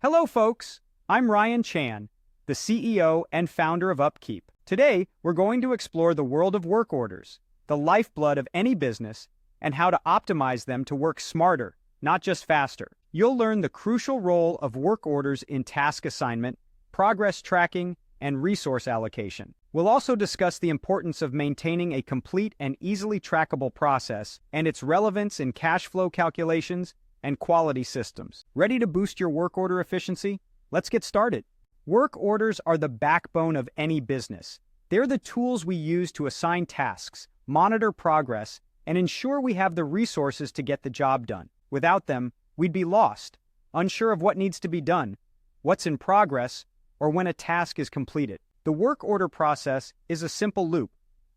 Hello, folks. I'm Ryan Chan, the CEO and founder of UpKeep. Today, we're going to explore the world of work orders, the lifeblood of any business, and how to optimize them to work smarter, not just faster. You'll learn the crucial role of work orders in task assignment, progress tracking, and resource allocation. We'll also discuss the importance of maintaining a complete and easily trackable process and its relevance in cash flow calculations and quality systems. Ready to boost your work order efficiency? Let's get started. Work orders are the backbone of any business. They're the tools we use to assign tasks, monitor progress, and ensure we have the resources to get the job done. Without them, we'd be lost, unsure of what needs to be done, what's in progress, or when a task is completed. The work order process is a simple loop.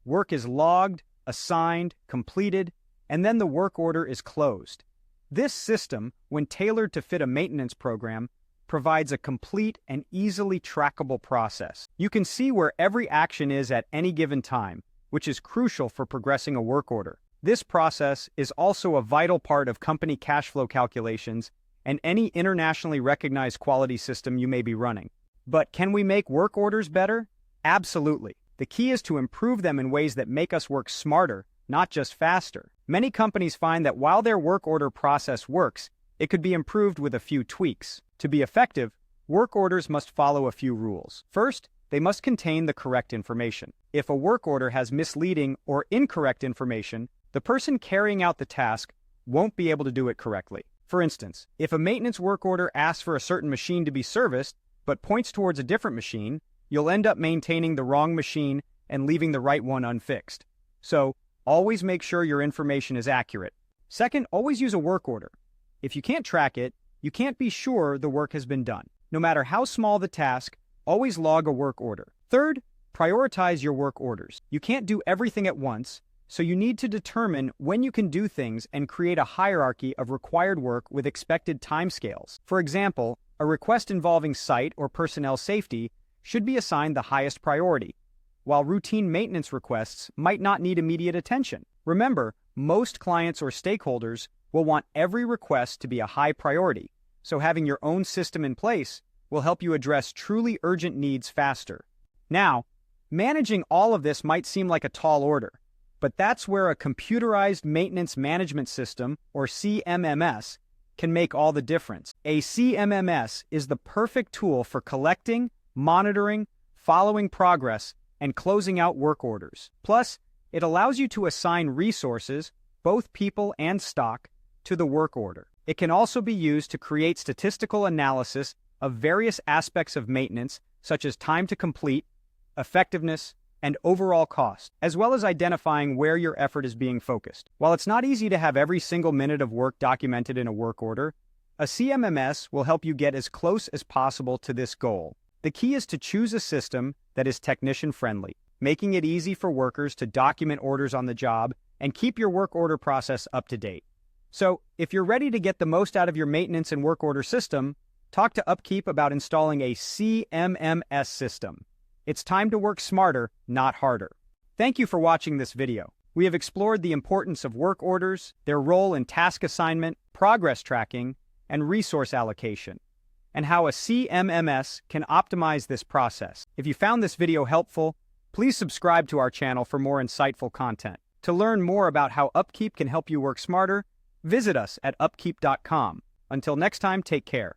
Work is logged, assigned, completed, and then the work order is closed. This system, when tailored to fit a maintenance program, provides a complete and easily trackable process. You can see where every action is at any given time, which is crucial for progressing a work order. This process is also a vital part of company cash flow calculations and any internationally recognized quality system you may be running. But can we make work orders better? Absolutely. The key is to improve them in ways that make us work smarter, not just faster. Many companies find that while their work order process works, it could be improved with a few tweaks. To be effective, work orders must follow a few rules. First, they must contain the correct information. If a work order has misleading or incorrect information, the person carrying out the task won't be able to do it correctly. For instance, if a maintenance work order asks for a certain machine to be serviced, but points towards a different machine, you'll end up maintaining the wrong machine and leaving the right one unfixed. So, always make sure your information is accurate. Second, always use a work order. If you can't track it, you can't be sure the work has been done. No matter how small the task, always log a work order. Third, prioritize your work orders. You can't do everything at once, so you need to determine when you can do things and create a hierarchy of required work with expected timescales. For example, a request involving site or personnel safety should be assigned the highest priority, while routine maintenance requests might not need immediate attention. Remember, most clients or stakeholders will want every request to be a high priority, so having your own system in place will help you address truly urgent needs faster. Now, managing all of this might seem like a tall order, but that's where a computerized maintenance management system, or CMMS, can make all the difference. A CMMS is the perfect tool for collecting, monitoring, following progress, and closing out work orders. Plus, it allows you to assign resources, both people and stock, to the work order. It can also be used to create statistical analysis of various aspects of maintenance, such as time to complete, effectiveness, and overall cost, as well as identifying where your effort is being focused. While it's not easy to have every single minute of work documented in a work order, a CMMS will help you get as close as possible to this goal. The key is to choose a system that is technician-friendly, making it easy for workers to document orders on the job and keep your work order process up to date. So, if you're ready to get the most out of your maintenance and work order system, talk to UpKeep about installing a CMMS system. It's time to work smarter, not harder. Thank you for watching this video. We have explored the importance of work orders, their role in task assignment, progress tracking, and resource allocation, and how a CMMS can optimize this process. If you found this video helpful, please subscribe to our channel for more insightful content. To learn more about how UpKeep can help you work smarter, visit us at upkeep.com. Until next time, take care.